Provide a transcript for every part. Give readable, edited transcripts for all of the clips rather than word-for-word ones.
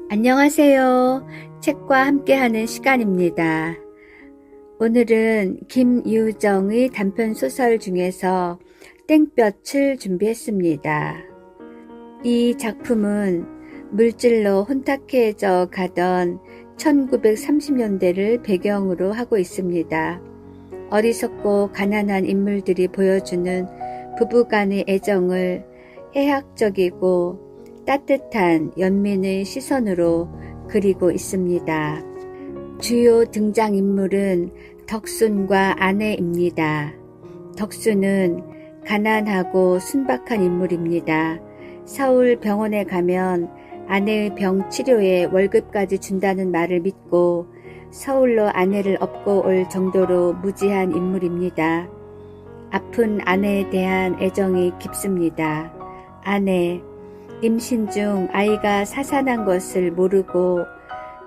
안녕하세요. 책과 함께하는 시간입니다. 오늘은 김유정의 단편소설 중에서 땡볕을 준비했습니다. 이 작품은 물질로 혼탁해져 가던 1930년대를 배경으로 하고 있습니다. 어리석고 가난한 인물들이 보여주는 부부간의 애정을 해학적이고 따뜻한 연민의 시선으로 그리고 있습니다. 주요 등장인물은 덕순과 아내입니다. 덕순은 가난하고 순박한 인물입니다. 서울 병원에 가면 아내의 병 치료에 월급까지 준다는 말을 믿고 서울로 아내를 업고 올 정도로 무지한 인물입니다. 아픈 아내에 대한 애정이 깊습니다. 아내, 임신 중 아이가 사산한 것을 모르고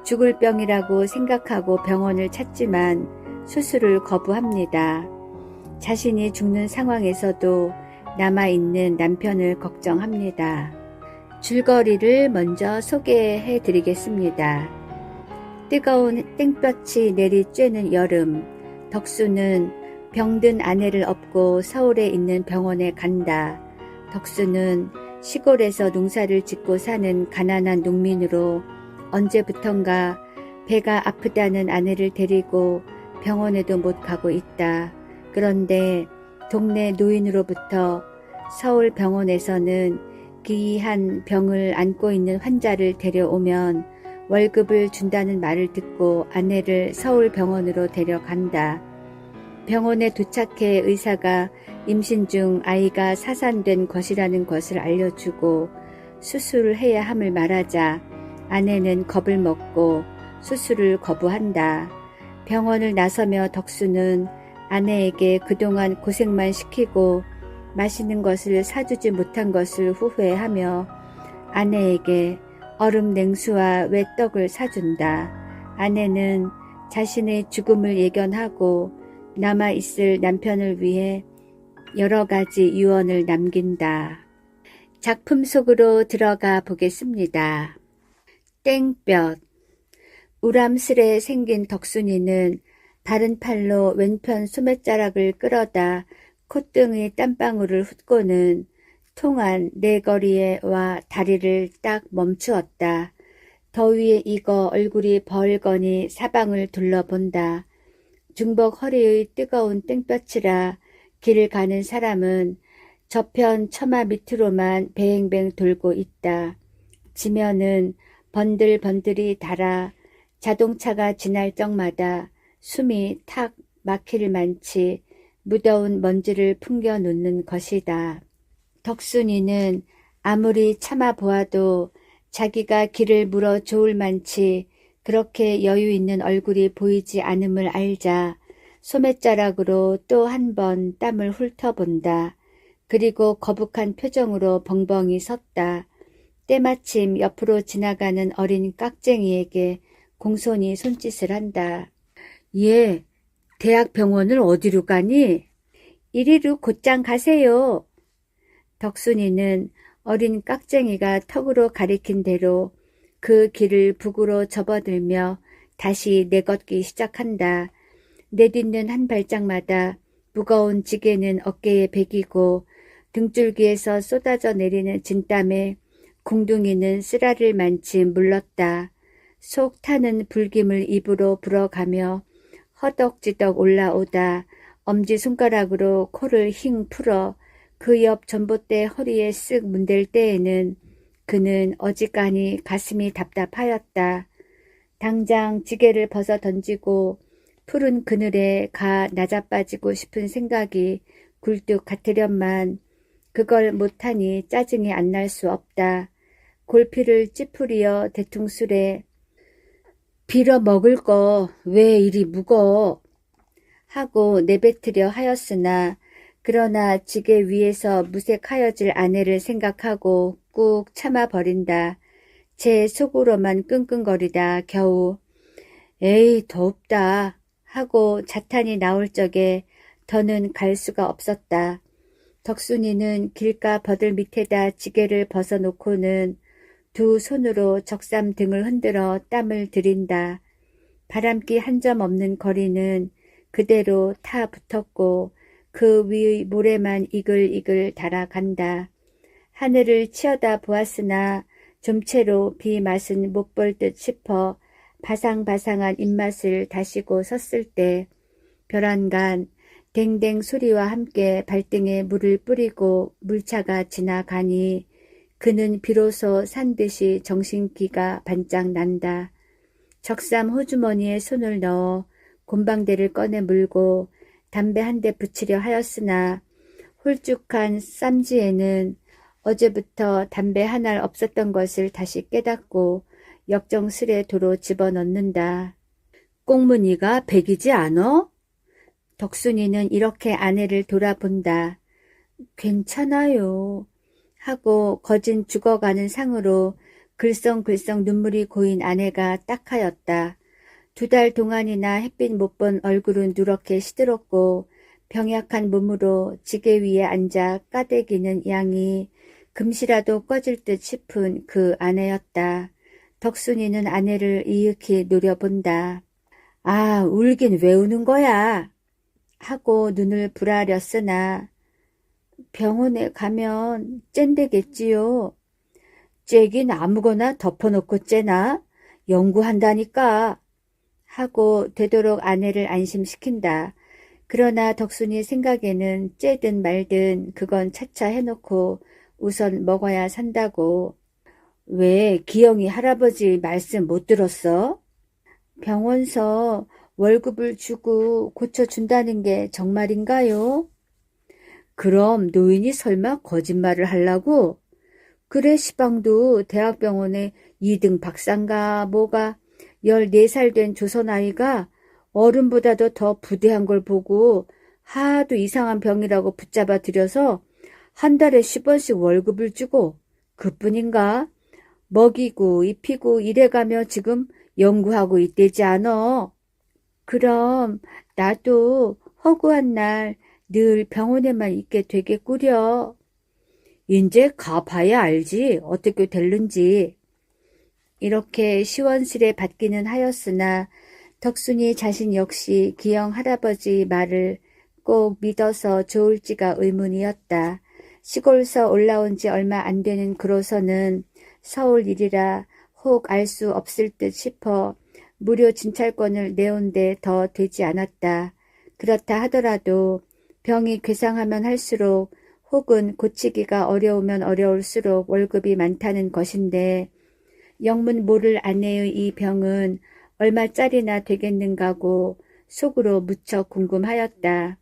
죽을 병이라고 생각하고 병원을 찾지만 수술을 거부합니다. 자신이 죽는 상황에서도 남아있는 남편을 걱정합니다. 줄거리를 먼저 소개해 드리겠습니다. 뜨거운 땡볕이 내리쬐는 여름, 덕수는 병든 아내를 업고 서울에 있는 병원에 간다. 덕수는 시골에서 농사를 짓고 사는 가난한 농민으로 언제부턴가 배가 아프다는 아내를 데리고 병원에도 못 가고 있다. 그런데 동네 노인으로부터 서울 병원에서는 기이한 병을 안고 있는 환자를 데려오면 월급을 준다는 말을 듣고 아내를 서울 병원으로 데려간다. 병원에 도착해 의사가 임신 중 아이가 사산된 것이라는 것을 알려주고 수술을 해야 함을 말하자 아내는 겁을 먹고 수술을 거부한다. 병원을 나서며 덕수는 아내에게 그동안 고생만 시키고 맛있는 것을 사주지 못한 것을 후회하며 아내에게 얼음 냉수와 외떡을 사준다. 아내는 자신의 죽음을 예견하고 남아있을 남편을 위해 여러 가지 유언을 남긴다. 작품 속으로 들어가 보겠습니다. 땡볕. 우람스레 생긴 덕순이는 다른 팔로 왼편 소매자락을 끌어다 콧등의 땀방울을 훑고는 통한 내거리에 와 다리를 딱 멈추었다. 더위에 익어 얼굴이 벌거니 사방을 둘러본다. 중복 허리의 뜨거운 땡볕이라 길을 가는 사람은 저편 처마 밑으로만 뱅뱅 돌고 있다. 지면은 번들번들이 닳아 자동차가 지날 적마다 숨이 탁 막힐 만치 무더운 먼지를 풍겨 놓는 것이다. 덕순이는 아무리 참아보아도 자기가 길을 물어 좋을 만치 그렇게 여유 있는 얼굴이 보이지 않음을 알자 소매자락으로 또 한 번 땀을 훑어본다. 그리고 거북한 표정으로 벙벙이 섰다. 때마침 옆으로 지나가는 어린 깍쟁이에게 공손히 손짓을 한다. 예, 대학병원을 어디로 가니? 이리로 곧장 가세요. 덕순이는 어린 깍쟁이가 턱으로 가리킨 대로 그 길을 북으로 접어들며 다시 내걷기 시작한다. 내딛는 한 발짝마다 무거운 지게는 어깨에 베기고 등줄기에서 쏟아져 내리는 진땀에 궁둥이는 쓰라릴 만치 물렀다. 속 타는 불김을 입으로 불어가며 허덕지덕 올라오다 엄지손가락으로 코를 힝 풀어 그 옆 전봇대 허리에 쓱 문댈 때에는 그는 어지간히 가슴이 답답하였다. 당장 지게를 벗어 던지고 푸른 그늘에 가 낮아빠지고 싶은 생각이 굴뚝 같으련만 그걸 못하니 짜증이 안 날 수 없다. 골피를 찌푸리어 대퉁술에 빌어 먹을 거 왜 이리 무거워 하고 내뱉으려 하였으나 그러나 지게 위에서 무색하여질 아내를 생각하고 꾹 참아버린다. 제 속으로만 끙끙거리다 겨우 에이 덥다 하고 자탄이 나올 적에 더는 갈 수가 없었다. 덕순이는 길가 버들 밑에다 지게를 벗어놓고는 두 손으로 적삼 등을 흔들어 땀을 들인다. 바람기 한 점 없는 거리는 그대로 타 붙었고 그 위의 모래만 이글이글 달아간다. 하늘을 치어다 보았으나 좀채로 비 맛은 못 볼 듯 싶어 바상바상한 입맛을 다시고 섰을 때 벼란간 댕댕 소리와 함께 발등에 물을 뿌리고 물차가 지나가니 그는 비로소 산 듯이 정신기가 반짝 난다. 적삼 호주머니에 손을 넣어 곰방대를 꺼내 물고 담배 한 대 붙이려 하였으나 홀쭉한 쌈지에는 어제부터 담배 한 알 없었던 것을 다시 깨닫고 역정스레 도로 집어넣는다. 꽁무니가 백이지 않어? 덕순이는 이렇게 아내를 돌아본다. 괜찮아요. 하고 거진 죽어가는 상으로 글썽글썽 눈물이 고인 아내가 딱하였다. 2달 동안이나 햇빛 못 본 얼굴은 누렇게 시들었고 병약한 몸으로 지게 위에 앉아 까대기는 양이 금시라도 꺼질 듯 싶은 그 아내였다. 덕순이는 아내를 이윽히 노려본다. 아, 울긴 왜 우는 거야? 하고 눈을 부라렸으나 병원에 가면 쨘되겠지요. 째긴 아무거나 덮어놓고 째나? 연구한다니까. 하고 되도록 아내를 안심시킨다. 그러나 덕순이 생각에는 째든 말든 그건 차차 해놓고 우선 먹어야 산다고. 왜 기영이 할아버지 말씀 못 들었어? 병원서 월급을 주고 고쳐준다는 게 정말인가요? 그럼 노인이 설마 거짓말을 하려고? 그래 시방도 대학병원에 2등 박사인가 뭐가 14살 된 조선아이가 어른보다도 더 부대한 걸 보고 하도 이상한 병이라고 붙잡아 들여서 한 달에 10원씩 월급을 주고 그뿐인가? 먹이고 입히고 이래가며 지금 연구하고 있대지 않어. 그럼 나도 허구한 날 늘 병원에만 있게 되겠구려. 인제 가봐야 알지 어떻게 될는지. 이렇게 시원스레 받기는 하였으나 덕순이 자신 역시 기영 할아버지 말을 꼭 믿어서 좋을지가 의문이었다. 시골서 올라온 지 얼마 안 되는 그로서는 서울 일이라 혹 알 수 없을 듯 싶어 무료 진찰권을 내온 데 더 되지 않았다. 그렇다 하더라도 병이 괴상하면 할수록 혹은 고치기가 어려우면 어려울수록 월급이 많다는 것인데 영문 모를 아내의 이 병은 얼마짜리나 되겠는가고 속으로 무척 궁금하였다.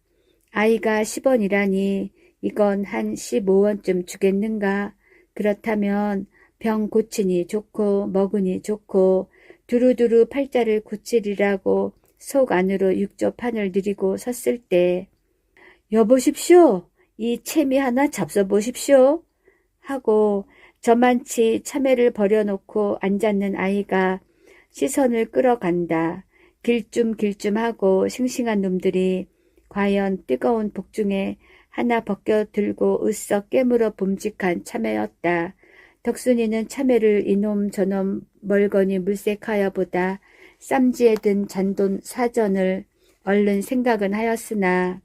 아이가 10원이라니 이건 한 15원쯤 주겠는가? 그렇다면 병 고치니 좋고 먹으니 좋고 두루두루 팔자를 고치리라고 속 안으로 육조판을 들이고 섰을 때 여보십시오. 이 채미 하나 잡숴보십시오. 하고 저만치 참외를 버려놓고 앉았는 아이가 시선을 끌어간다. 길쭉길쭉하고 싱싱한 놈들이 과연 뜨거운 복중에 하나 벗겨 들고 으썩 깨물어 봄직한 참외였다. 덕순이는 참외를 이놈 저놈 멀거니 물색하여 보다 쌈지에 든 잔돈 사전을 얼른 생각은 하였으나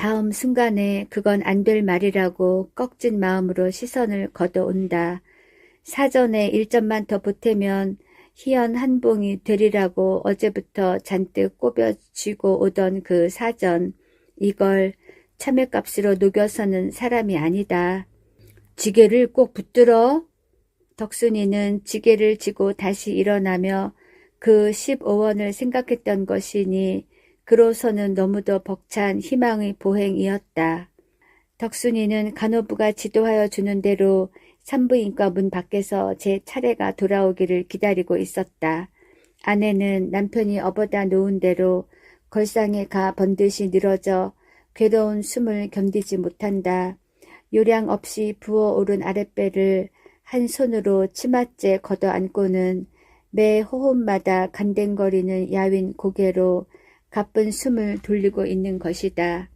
다음 순간에 그건 안 될 말이라고 꺽진 마음으로 시선을 걷어온다. 사전에 1점만 더 보태면 희연 한 봉이 되리라고 어제부터 잔뜩 꼬벼쥐고 오던 그 사전, 이걸 참외값으로 녹여서는 사람이 아니다. 지게를 꼭 붙들어. 덕순이는 지게를 지고 다시 일어나며 그 15원을 생각했던 것이니 그로서는 너무도 벅찬 희망의 보행이었다. 덕순이는 간호부가 지도하여 주는 대로 산부인과 문 밖에서 제 차례가 돌아오기를 기다리고 있었다. 아내는 남편이 업어다 놓은 대로 걸상에 가 번듯이 늘어져 괴로운 숨을 견디지 못한다. 요량 없이 부어오른 아랫배를 한 손으로 치맛째 걷어안고는 매 호흡마다 간댕거리는 야윈 고개로 가쁜 숨을 돌리고 있는 것이다.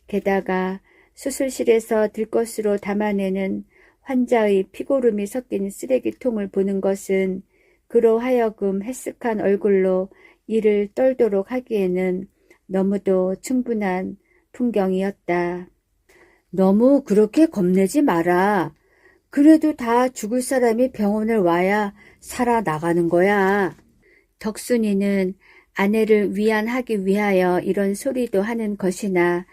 게다가 수술실에서 들것으로 담아내는 환자의 피고름이 섞인 쓰레기통을 보는 것은 그로 하여금 해쓱한 얼굴로 이를 떨도록 하기에는 너무도 충분한 풍경이었다. 너무 그렇게 겁내지 마라. 그래도 다 죽을 사람이 병원을 와야 살아나가는 거야. 덕순이는 아내를 위안하기 위하여 이런 소리도 하는 것이나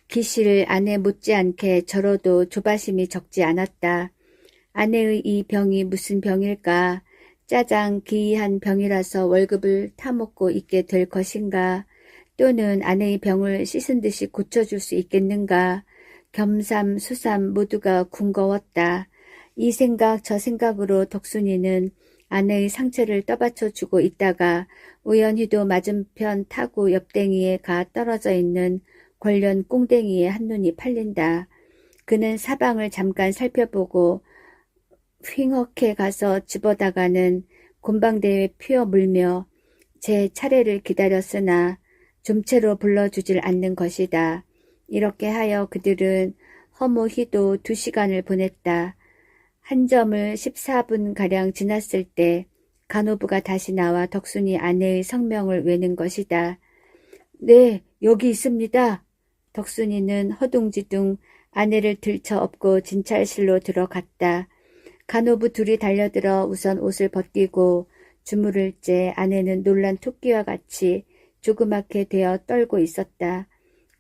기실 아내 못지않게 저러도 조바심이 적지 않았다. 아내의 이 병이 무슨 병일까? 짜장 기이한 병이라서 월급을 타먹고 있게 될 것인가? 또는 아내의 병을 씻은 듯이 고쳐줄 수 있겠는가? 겸삼수삼 모두가 궁거웠다. 이 생각 저 생각으로 덕순이는 아내의 상처를 떠받쳐주고 있다가 우연히도 맞은편 타고 옆댕이에 가 떨어져 있는 관련 꽁댕이에 한눈이 팔린다. 그는 사방을 잠깐 살펴보고 휑하게 가서 집어다가는 곤방대에 피어 물며 제 차례를 기다렸으나 좀채로 불러주질 않는 것이다. 이렇게 하여 그들은 허무히도 2시간을 보냈다. 한 점을 14분가량 지났을 때 간호부가 다시 나와 덕순이 아내의 성명을 외는 것이다. 네, 여기 있습니다. 덕순이는 허둥지둥 아내를 들쳐 업고 진찰실로 들어갔다. 간호부 둘이 달려들어 우선 옷을 벗기고 주무를 째 아내는 놀란 토끼와 같이 조그맣게 되어 떨고 있었다.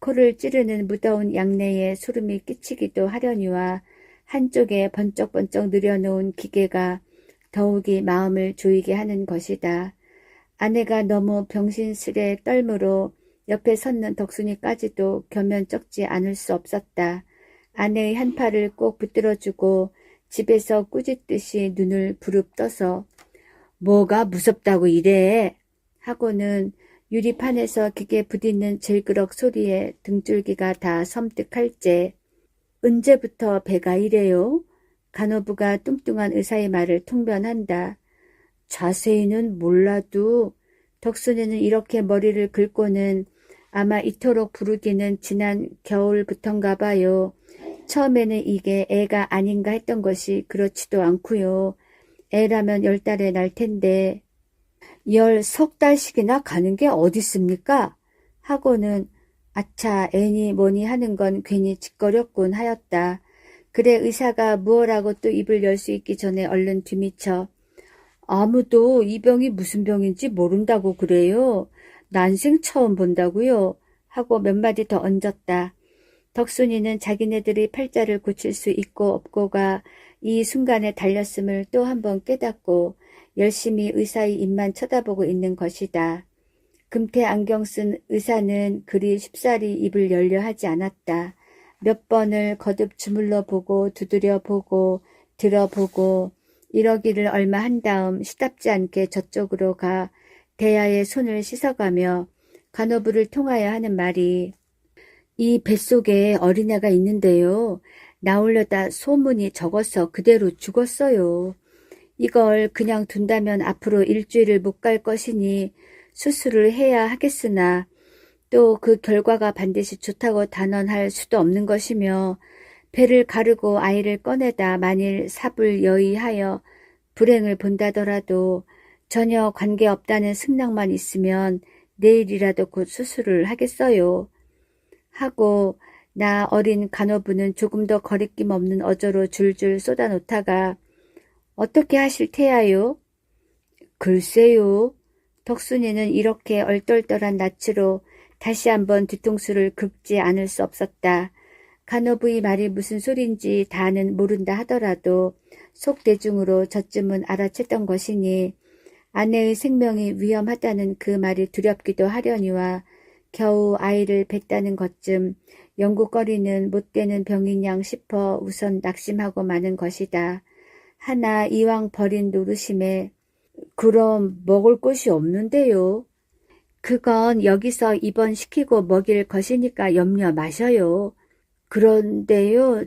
코를 찌르는 무더운 양내에 소름이 끼치기도 하려니와 한쪽에 번쩍번쩍 늘여놓은 기계가 더욱이 마음을 조이게 하는 것이다. 아내가 너무 병신스레 떨므로 옆에 섰는 덕순이까지도 겸연쩍지 않을 수 없었다. 아내의 한 팔을 꼭 붙들어주고 집에서 꾸짖듯이 눈을 부릅떠서 뭐가 무섭다고 이래? 하고는 유리판에서 기계 부딪는 질그럭 소리에 등줄기가 다 섬뜩할째 언제부터 배가 이래요? 간호부가 뚱뚱한 의사의 말을 통변한다. 자세히는 몰라도 덕순이는 이렇게 머리를 긁고는 아마 이토록 부르기는 지난 겨울부턴가 봐요. 처음에는 이게 애가 아닌가 했던 것이 그렇지도 않고요. 애라면 10달에 날 텐데 10석 달씩이나 가는 게 어딨습니까? 하고는 아차 애니 뭐니 하는 건 괜히 짓거렸군 하였다. 그래 의사가 무엇라고 또 입을 열 수 있기 전에 얼른 뒤미쳐 아무도 이 병이 무슨 병인지 모른다고 그래요. 난생 처음 본다고요. 하고 몇 마디 더 얹었다. 덕순이는 자기네들이 팔자를 고칠 수 있고 없고가 이 순간에 달렸음을 또 한 번 깨닫고 열심히 의사의 입만 쳐다보고 있는 것이다. 금태 안경 쓴 의사는 그리 쉽사리 입을 열려 하지 않았다. 몇 번을 거듭 주물러 보고 두드려 보고 들어보고 이러기를 얼마 한 다음 시답지 않게 저쪽으로 가 대야의 손을 씻어가며 간호부를 통하여 하는 말이 이 뱃속에 어린애가 있는데요. 나오려다 소문이 적어서 그대로 죽었어요. 이걸 그냥 둔다면 앞으로 일주일을 못 갈 것이니 수술을 해야 하겠으나 또 그 결과가 반드시 좋다고 단언할 수도 없는 것이며 배를 가르고 아이를 꺼내다 만일 사불여의하여 불행을 본다더라도 전혀 관계없다는 승낙만 있으면 내일이라도 곧 수술을 하겠어요. 하고 나 어린 간호부는 조금 더 거리낌 없는 어조로 줄줄 쏟아놓다가 어떻게 하실 테야요? 글쎄요. 덕순이는 이렇게 얼떨떨한 낯으로 다시 한번 뒤통수를 긁지 않을 수 없었다. 간호부의 말이 무슨 소린지 다는 모른다 하더라도 속대중으로 저쯤은 알아챘던 것이니 아내의 생명이 위험하다는 그 말이 두렵기도 하려니와 겨우 아이를 뱄다는 것쯤 영구거리는 못되는 병인 양 싶어 우선 낙심하고 마는 것이다. 하나 이왕 버린 노르심에 그럼 먹을 것이 없는데요. 그건 여기서 입원시키고 먹일 것이니까 염려 마셔요. 그런데요,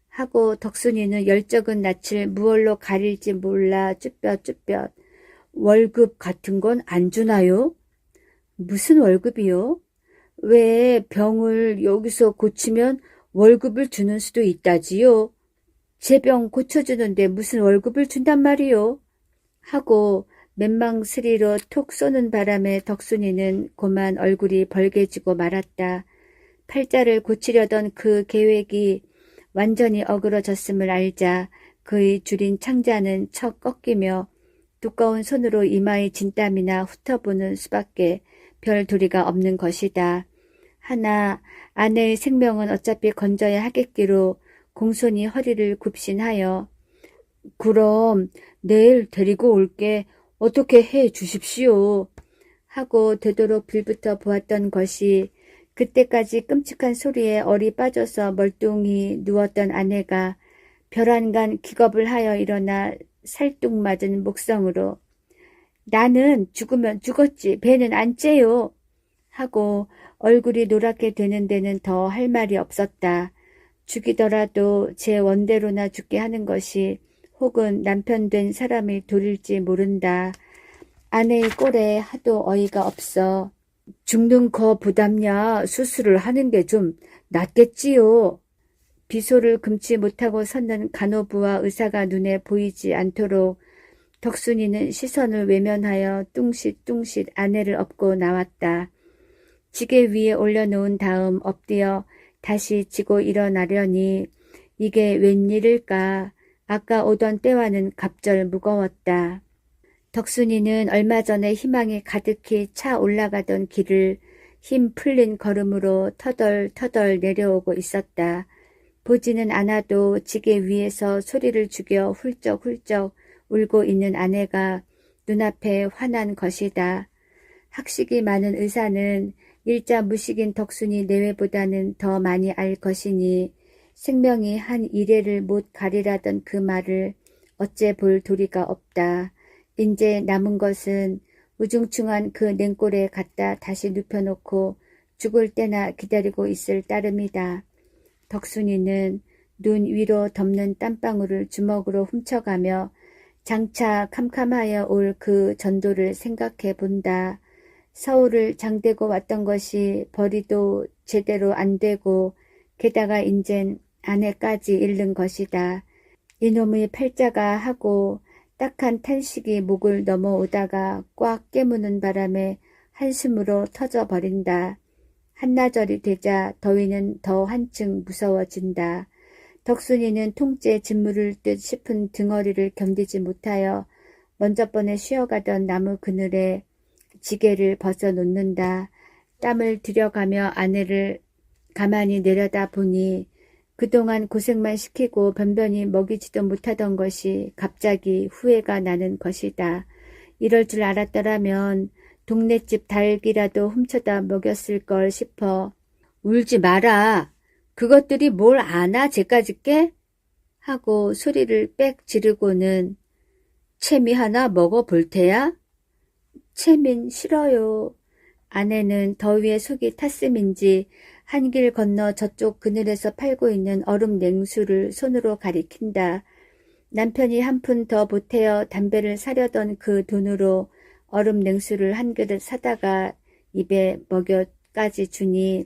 하고 덕순이는 열적은 낯을 무얼로 가릴지 몰라 쭈뼛쭈뼛 월급 같은 건 안 주나요? 무슨 월급이요? 왜 병을 여기서 고치면 월급을 주는 수도 있다지요? 제 병 고쳐주는데 무슨 월급을 준단 말이오? 하고 맨망스리로 톡 쏘는 바람에 덕순이는 고만 얼굴이 벌개지고 말았다. 팔자를 고치려던 그 계획이 완전히 어그러졌음을 알자 그의 줄인 창자는 척 꺾이며 두꺼운 손으로 이마의 진땀이나 훑어보는 수밖에 별 도리가 없는 것이다. 하나 아내의 생명은 어차피 건져야 하겠기로 공손히 허리를 굽신하여 그럼 내일 데리고 올게 어떻게 해 주십시오 하고 되도록 빌부터 보았던 것이 그때까지 끔찍한 소리에 얼이 빠져서 멀뚱히 누웠던 아내가 별안간 기겁을 하여 일어나 살뚱맞은 목성으로 나는 죽으면 죽었지 배는 안 째요 하고 얼굴이 노랗게 되는 데는 더 할 말이 없었다. 죽이더라도 제 원대로나 죽게 하는 것이 혹은 남편 된 사람의 도릴지 모른다. 아내의 꼴에 하도 어이가 없어 죽는 거 부담냐 수술을 하는 게 좀 낫겠지요. 비소를 금치 못하고 섰는 간호부와 의사가 눈에 보이지 않도록 덕순이는 시선을 외면하여 뚱싯뚱싯 아내를 업고 나왔다. 지게 위에 올려놓은 다음 엎드려 다시 지고 일어나려니 이게 웬일일까. 아까 오던 때와는 갑절 무거웠다. 덕순이는 얼마 전에 희망이 가득히 차 올라가던 길을 힘 풀린 걸음으로 터덜터덜 내려오고 있었다. 보지는 않아도 지게 위에서 소리를 죽여 훌쩍훌쩍 울고 있는 아내가 눈앞에 환한 것이다. 학식이 많은 의사는 일자 무식인 덕순이 내외보다는 더 많이 알 것이니 생명이 한 이래를 못 가리라던 그 말을 어째 볼 도리가 없다. 이제 남은 것은 우중충한 그 냉골에 갖다 다시 눕혀놓고 죽을 때나 기다리고 있을 따름이다. 덕순이는 눈 위로 덮는 땀방울을 주먹으로 훔쳐가며 장차 캄캄하여 올 그 전도를 생각해 본다. 서울을 장대고 왔던 것이 벌이도 제대로 안 되고 게다가 인젠 아내까지 잃는 것이다. 이놈의 팔자가 하고 딱한 탄식이 목을 넘어오다가 꽉 깨무는 바람에 한숨으로 터져버린다. 한나절이 되자 더위는 더 한층 무서워진다. 덕순이는 통째 짓무를 듯 싶은 등허리를 견디지 못하여 먼저 번에 쉬어가던 나무 그늘에 지게를 벗어놓는다. 땀을 들여가며 아내를 가만히 내려다 보니 그동안 고생만 시키고 변변히 먹이지도 못하던 것이 갑자기 후회가 나는 것이다. 이럴 줄 알았더라면 동네집 닭이라도 훔쳐다 먹였을 걸 싶어. 울지 마라. 그것들이 뭘 아나 쟤까짓게? 하고 소리를 빽 지르고는 채미 하나 먹어볼 테야? 채민 싫어요. 아내는 더위에 속이 탔음인지 한 길 건너 저쪽 그늘에서 팔고 있는 얼음 냉수를 손으로 가리킨다. 남편이 한 푼 더 보태어 담배를 사려던 그 돈으로 얼음 냉수를 한 그릇 사다가 입에 먹여까지 주니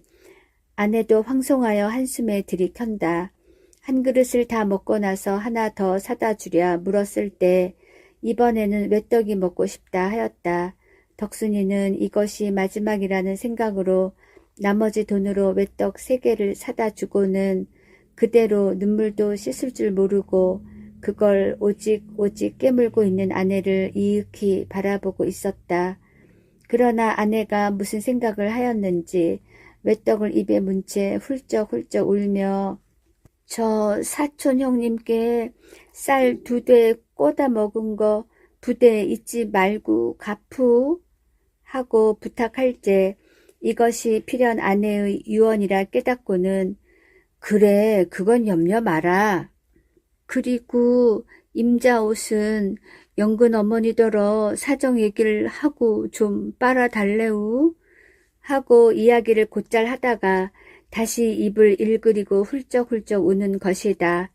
아내도 황송하여 한숨에 들이켠다. 한 그릇을 다 먹고 나서 하나 더 사다 주랴 물었을 때 이번에는 외떡이 먹고 싶다 하였다. 덕순이는 이것이 마지막이라는 생각으로 나머지 돈으로 외떡 3개를 사다 주고는 그대로 눈물도 씻을 줄 모르고 그걸 오직 깨물고 있는 아내를 이윽히 바라보고 있었다. 그러나 아내가 무슨 생각을 하였는지 외떡을 입에 문 채 훌쩍훌쩍 울며 저 사촌 형님께 쌀 2대 꼬다 먹은 거 부대 잊지 말고 갚으 하고 부탁할 때 이것이 필연 아내의 유언이라 깨닫고는 그래 그건 염려 마라. 그리고 임자 옷은 영근 어머니더러 사정 얘기를 하고 좀 빨아달래우 하고 이야기를 곧잘 하다가 다시 입을 일그리고 훌쩍훌쩍 우는 것이다.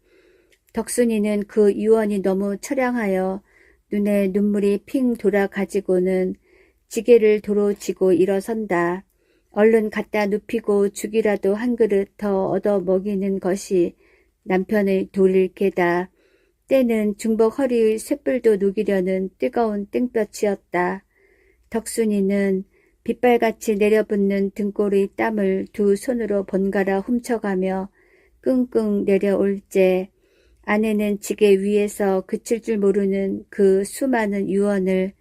덕순이는 그 유언이 너무 처량하여 눈에 눈물이 핑 돌아가지고는 지게를 도로 쥐고 일어선다. 얼른 갖다 눕히고 죽이라도 한 그릇 더 얻어 먹이는 것이 남편의 돌을 개다. 때는 중복 허리의 쇳불도 녹이려는 뜨거운 땡볕이었다. 덕순이는 빗발같이 내려붙는 등골의 땀을 두 손으로 번갈아 훔쳐가며 끙끙 내려올제 아내는 지게 위에서 그칠 줄 모르는 그 수많은 유언을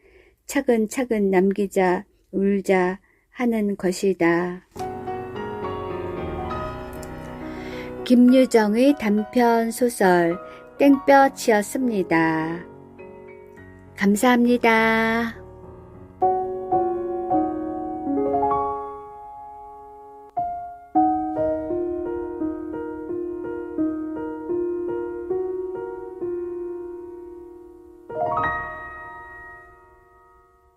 차근차근 남기자 울자 하는 것이다. 김유정의 단편 소설 땡볕이었습니다. 감사합니다.